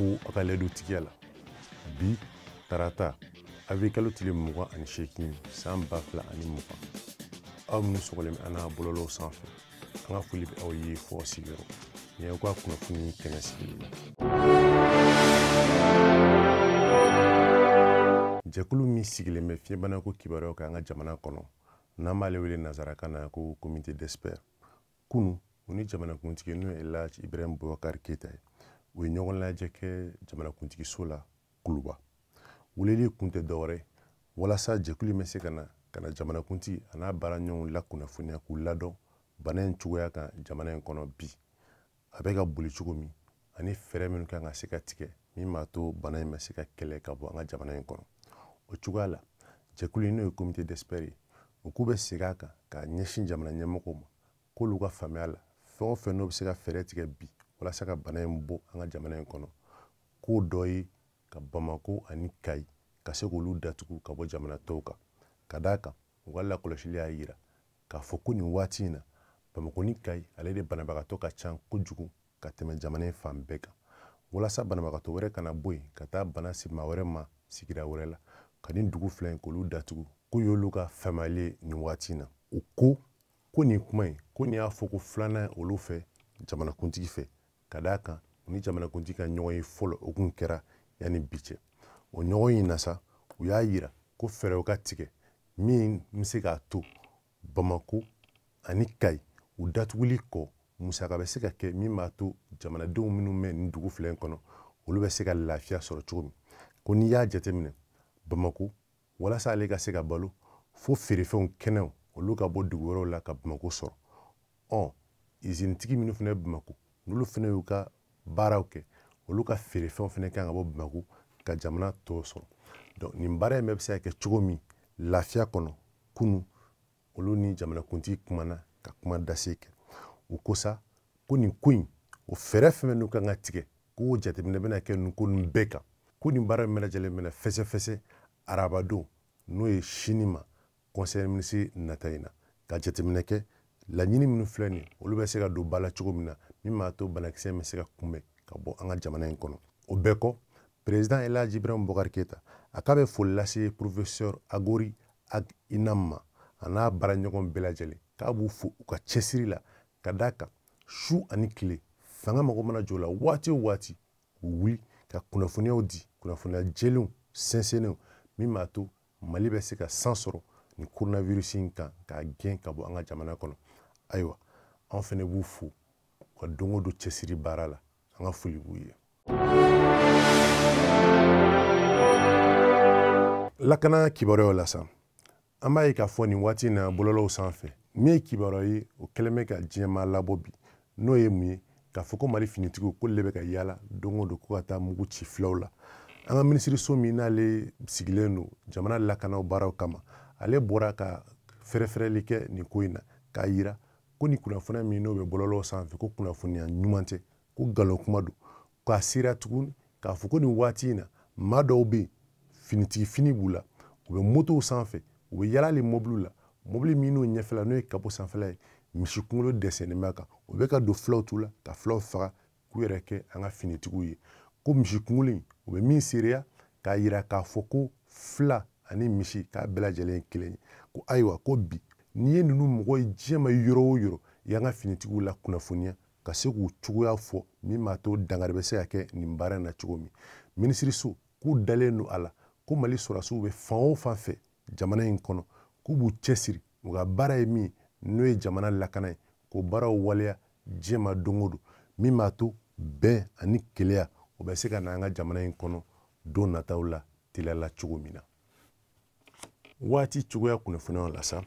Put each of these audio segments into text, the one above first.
fo a ka lɛdu tigiya la bi tarata avec kalo tile 28 san 2020 aw minnu sɔgɔlen bɛ an n'a bɔlɔlɔw sanfɛ an ka foli bɛ aw ye fɔ sigiyɔrɔ ni aw ka kunnafoni kɛnɛ sigili la. Jɛkulu min sigilen bɛ fiɲɛbana ko kibaru kan an ka jamana kɔnɔ n'an b'ale wele nazarakan na ko comité d'experts kunu u ni jamanakuntigi n'o ye Elhaji Ibrahim Boubacar Keita ye u ye ɲɔgɔn lajɛ kɛ jamanakuntigiso la Kuluba. Weleli kun tɛ dɔwɛrɛ walasa jɛkulu bɛ se ka na jamanakuntigi a n'a baara ɲɔgɔnw la kunnafoniya k'u ladɔn bana in cogoya kan jamana in kɔnɔ bi a bɛ ka boli cogo min ani fɛɛrɛ minnu kan ka se ka tigɛ min b'a to bana in bɛ se ka kɛlɛ ka bɔ an ka jamana in kɔnɔ. O cogoya la jɛkulu n'o ye comité d'experts ye u k'u bɛ segin a kan ka ɲɛsin jamana ɲɛmɔgɔw ma k'olu ka faamuya la fɛn o fɛn n'o bɛ se ka fɛɛrɛ tigɛ bi walasa ka bana in bɔ an ka jamana in kɔnɔ k'o dɔ ye ka Bamako ani Kayi ka se k'olu datugu ka bɔ jamana tɔw kan ka d'a kan u ka lakɔlɔsili y'a yira k'a fɔ ko nin waati in na Bamako ni Kayi ale de banabagatɔ ka ca kojugu ka tɛmɛ jamana in fan bɛɛ kan walasa banabagatɔ wɛrɛ kana bɔ yen ka taa bana si maa wɛrɛ ma sigira wɛrɛ la ka nin dugu fila in k'olu datugu ko y'olu ka faamuyali nin waati in na u ko nin kuma in ko nin y'a fɔ ko filanan olu fɛ jamanakuntigi fɛ ka d'a kan u ni jamanakuntigi ka ɲɔgɔn ye fɔlɔ o kun kɛra yanni bi cɛ o ɲɔgɔn in na sa u y'a yira ko fɛɛrɛw ka tigɛ min bɛ se k'a to Bamako ani Kayi u datuguli kɔ musaka bɛ se ka kɛ min b'a to jamanadenw minnu bɛ nin dugu fila in kɔnɔ olu bɛ se ka lafiya sɔrɔ cogo min ko n'i y'a jateminɛ Bamako walasa ale ka se ka balo fo feerefɛnw kɛnɛw olu ka bɔ dugu wɛrɛw la ka Bamako sɔrɔ izinitigi minnu fana bɛ Bamako n'olu fana y'u ka baaraw kɛ olu ka feerefɛnw fana kan ka bɔ Bamako ka jamana tɔw sɔrɔ donc nin baara in bɛ se ka kɛ cogo min lafiya kɔnɔ kunu olu ni jamanakuntigi kumana ka kuma dase kɛ u ko sa ko nin ko in o fɛɛrɛ fɛn n'u kan ka tigɛ ko jateminɛ bɛna kɛ nin ko nin bɛɛ kan ko nin baara in bɛɛ lajɛlen bɛna fɛsɛfɛsɛ arabadon n'o ye sini ma conseil ministre nata in na ka jateminɛ kɛ laɲini minnu filɛ nin olu bɛ se ka don ba la cogo min na min b'a to banakisɛ in bɛ se ka kunbɛn ka bɔ an ka jamana in kɔnɔ o bɛɛ kɔ président Elhaji Ibrahim Boubacar Keita a k'a bɛ foli lase professeur Agori Ag Inam ma a n'a baara ɲɔgɔn bɛɛ lajɛlen k'a b'u fo u ka cɛsiri la ka d'a kan su ani tile fanga mago mana jɔ la waati o waati u wuli ka kunnafoniyaw di kunnafoniya jɛlenw sɛnsɛnnenw min b'a to Mali bɛ se ka san sɔrɔ nin coronavirus in kan k'a gɛn ka bɔ an ka jamana kɔnɔ ayiwa anw fana b'u fo ka don o don cɛsiri baara la an ka foli b'u ye. Lakana kibaruyaw la sa an b'a ye k'a fɔ nin waati in na bɔlɔlɔw sanfɛ min ye kibaruya ye o kɛlen bɛ ka diɲɛmaa labɔ bi n'o ye mun ye k'a fɔ ko Mali finitigiw k'olu de bɛ ka yaala don o don ko ka taa mugu ci filaw la an ka minisiriso min n'ale sigilen don jamana lakanaw baaraw kama ale bɔra ka fɛrɛfɛrɛli kɛ nin ko in na k'a yira ko nin kunnafoniya min n'o bɛ bɔlɔlɔw sanfɛ ko kunnafoniya ɲuman tɛ ko nkalon kuma don k'a seereya tuguni k'a fɔ ko nin waati in na maa dɔw bɛ yen finitigi fini b'u la u bɛ motow sanfɛ u bɛ yaala hali mɔbiliw la mɔbili min n'o ɲɛfɛla n'o ye kapo sanfɛla ye misi kunkolo dɛsɛlen b'a kan u bɛ ka don filaw t'u la ka filaw faga k'u yɛrɛ kɛ an ka finitigiw ye ko misi kunkolo in u bɛ min seereya k'a yira k'a fɔ ko fila ani misi k'a bɛɛ lajɛlen ye kelen ye ko ayiwa ko bi n'i ye ninnu mɔgɔ ye diɲɛ ma yɔrɔ o yɔrɔ i y'an ka finitigiw la kunnafoniya ka se k'u cogoya fɔ min b'a to dangari bɛ se ka kɛ nin baara in na cogo min minisiriso k'u dalen don a la ko Mali sɔrɔdasiw bɛ fan o fan fɛ jamana in kɔnɔ k'u b'u cɛsiri u ka baara ye min n'o ye jamana lakana ye k'o baaraw waleya diɲɛ ma don o don min b'a to bɛn ani keleya o bɛ se ka na an ka jamana in kɔnɔ don nataw la teliyala cogo min na waati cogoya kunnafoniyaw la sa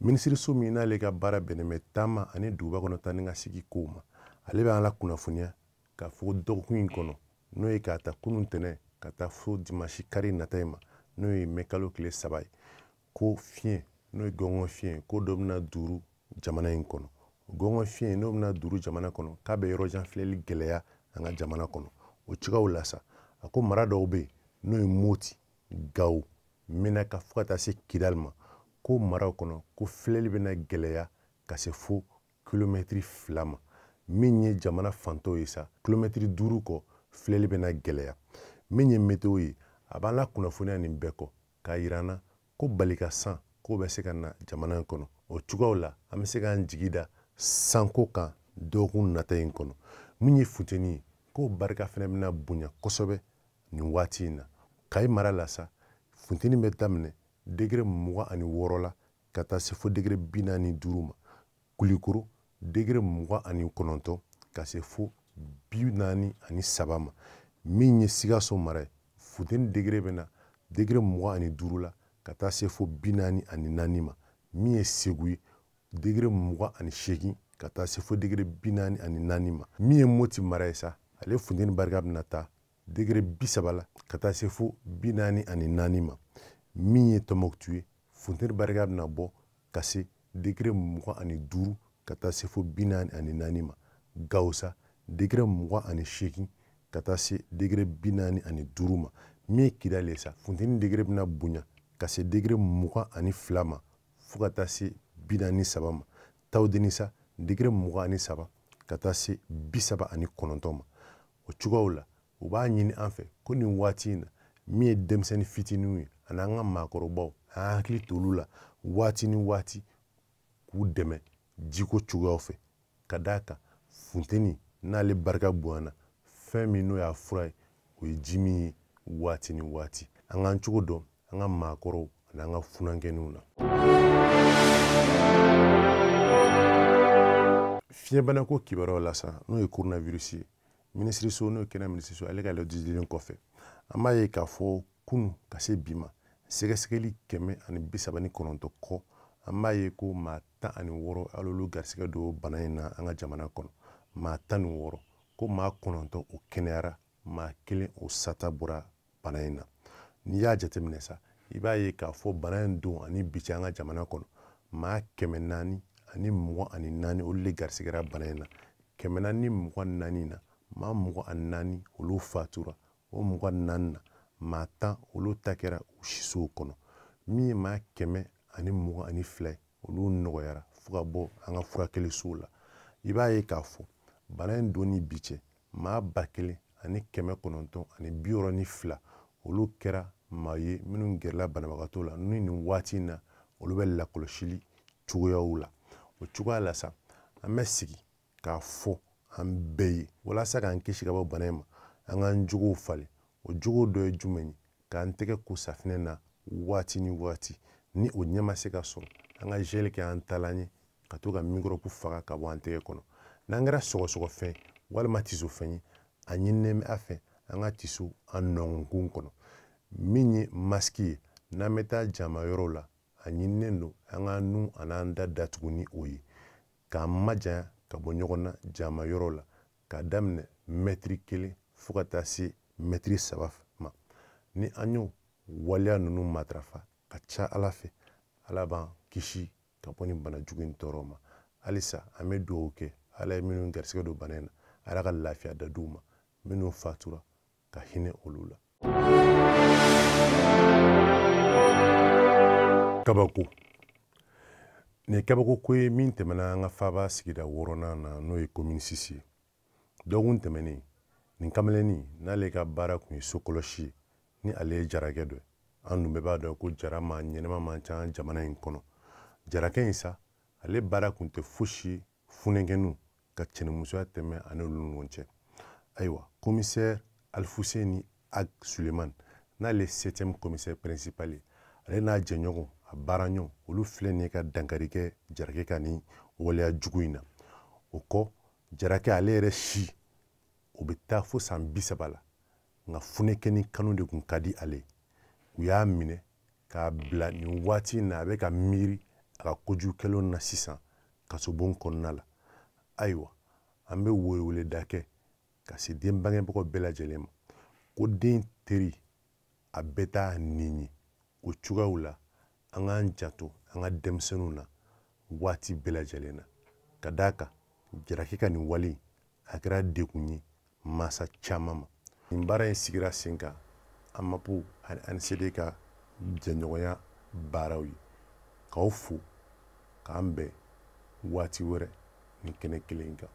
minisiriso min n'ale ka baara bɛnnen bɛ taama ani duguba kɔnɔ taa ni ka segi kow ma ale bɛ an la kunnafoniya k'a fɔ dɔgɔkun in kɔnɔ n'o ye k'a ta kunun tɛnɛ ka taa fo dimanche kari nata in ma n'o ye mɛ kalo tile 3 ye ko fiɲɛ n'o ye gɔngɔn fiɲɛ ko dɔ bɛna duuru jamana in kɔnɔ gɔngɔn fiɲɛ n'o bɛna duuru jamana kɔnɔ k'a bɛ yɔrɔjan filɛli gɛlɛya an ka jamana kɔnɔ o cogoyaw la sa a ko mara dɔw bɛ yen n'o ye Moti Gawo Menaka fo ka taa se Kidali ma ko maraw kɔnɔ ko filɛli bɛna gɛlɛya ka se fo kilomɛtiri 2 ma min ye jamana fantɔw ye sa kilomɛtiri 5 kɔ filɛli bɛna gɛlɛya. Min ye météo ye a b'an la kunnafoniya nin bɛɛ kɔ k'a yir'an na ko bali ka san k'o bɛ se ka na jamana in kɔnɔ. O cogoyaw la an bɛ se k'an jigi da sanko kan dɔgɔkun nata in kɔnɔ. Min ye funteni ye k'o barika fɛnɛ bɛna bonya kosɛbɛ nin waati in na. Kayi mara la sa funteni bɛ daminɛ degré 26 la ka taa se fo degré 45 ma. Kulikoro degré 29 ka se fo 43 ma. Min ye Sikaso mara ye funteni degré bɛna degré 25 la ka taa se fo 44 ma. Min ye Segu ye degré 28 ka taa se fo degré 44 ma. Min ye Moti mara ye sa ale funteni barika bɛna taa degré 30 la ka taa se fo 44 ma. Min ye Tɔnbɔkutu ye funteni barika bɛna bɔ ka se degré 25 ka taa se fo 44 ma. Gawusa degré 28 ka taa se degré 45 ma. Min ye Kidali ye sa funteni degré bɛna bonya ka se degré 22 ma fo ka taa se 43 ma. Tawudenisa degré 23 ka taa se 39 ma. O cogoyaw la u b'a ɲini an fɛ ko nin waati in na min ye denmisɛnnin fitininw ye ani an ka maakɔrɔbaw an hakili t'olu la waati ni waati k'u dɛmɛ jiko cogoyaw fɛ. Ka d'a kan funteni n'ale barika bonyana fɛn min n'o y'a fura ye o ye ji min ye waati ni waati. An k'an cogo dɔn an ka maakɔrɔw ani an ka funankɛninw na. Fiɲɛbanako kibaruyaw la sa n'o ye coronavirus ye minisiriso n'o ye kɛnɛ minisiriso ale ka lajɛjilen kɔfɛ an b'a ye k'a fɔ kunu ka se bi ma sɛgɛsɛgɛli 139 kɔ an b'a ye ko maa 16 alolu garisigɛ don bana in na an ka jamana kɔnɔ. Maa 16 ko maa 9 o kɛnɛyara maa 1 o sata bɔra bana in na. N'i y'a jateminɛ sa i b'a ye k'a fɔ bana in don ani bi cɛ an ka jamana kɔnɔ maa 424 olu le garisigɛra bana in na. 424 na maa 24 olu fatura. O 24 na maa 10 olu ta kɛra u sisow kɔnɔ. Min ye maa 122 olu nɔgɔyara fo ka bɔ an ka furakɛlisow la. I b'a ye k'a fɔ bana in don ni bi cɛ maa 1962 olu kɛra maa ye minnu gɛrɛla banabagatɔw la ni nin waati in na olu bɛ lakɔlɔsili cogoyaw la. O cogoya la sa an bɛ sigi k'a fɔ an bɛɛ ye walasa k'an kisi ka bɔ bana in ma an k'an jogow falen. O jogo dɔ ye jumɛn ye k'an tɛgɛ ko safinɛ na waati ni waati. Ni o ɲɛ ma se ka sɔrɔ an ka gel kɛ an talan ye ka to ka microbe faga ka bɔ an tɛgɛ kɔnɔ. N'an kɛra sɔgɔsɔgɔfɛn walima tisofɛn ye a ɲininen bɛ a fɛ an ka tiso an nɔnkun kɔnɔ. Min ye masque ye n'an bɛ taa jama yɔrɔw la a ɲininen don an ka nu an'an da datugu ni o ye k'an majanya ka bɔ ɲɔgɔn na jama yɔrɔw la k'a daminɛ mètre 1 fo ka taa se mètre 3 ma. Ni an y'o waleya ninnu matarafa ka ca Ala fɛ Ala b'an kisi ka bɔ nin bana jugu in tɔɔrɔ ma. Halisa an bɛ dugawu kɛ Ala ye minnu garisigɛ don bana in na Ala ka lafiya da d'u ma minnu fatura ka hinɛ olu la. Kabako nin ye kabako ko ye min tɛmɛna an ka faaba sigida 6nan na n'o ye commune 6 ye. Dɔgɔkun tɛmɛnen nin kamalennin n'ale ka baara kun ye sokɔlɔsi ye ni ale ye jarakɛ dɔ ye. An dun bɛɛ b'a dɔn ko jara maa ɲɛnɛma man ca jamana in kɔnɔ. Jarakɛ in sa ale baara kun tɛ fosi ye funɛnkɛninw ka cɛnimusoya tɛmɛ ani olu ni ɲɔgɔn cɛ. Ayiwa commissaire Alfuseni Ag Suleiman n'ale 7e commissaire principal ye ale n'a jɛɲɔgɔn a baara ɲɔgɔn olu filɛ nin ye ka dankari kɛ jarakɛ ka nin waleya jugu in na. O kɔ jarakɛ ale yɛrɛ si o bɛ taa fo san 30 la nka funɛkɛni kanu de kun ka di ale. U y'a minɛ k'a bila nin waati in na a bɛ ka miiri a ka kojugukɛlaw na sisan kasobon kɔnɔna la. Ayiwa an bɛ weleweleda kɛ ka se den bangebagaw bɛɛ lajɛlen ma ko den teri a bɛ taa nin ye o cogoyaw la an k'an janto an ka denmisɛnninw na waati bɛɛ lajɛlen na. Ka d'a kan jarakɛ ka nin wale a kɛra degun ye masa caman ma. Nin baara in sigira sen kan AMAPO ani ANCD ka jɛɲɔgɔnya baaraw ye. K'aw fo k'an bɛn waati wɛrɛ nin kɛnɛ kelen kan.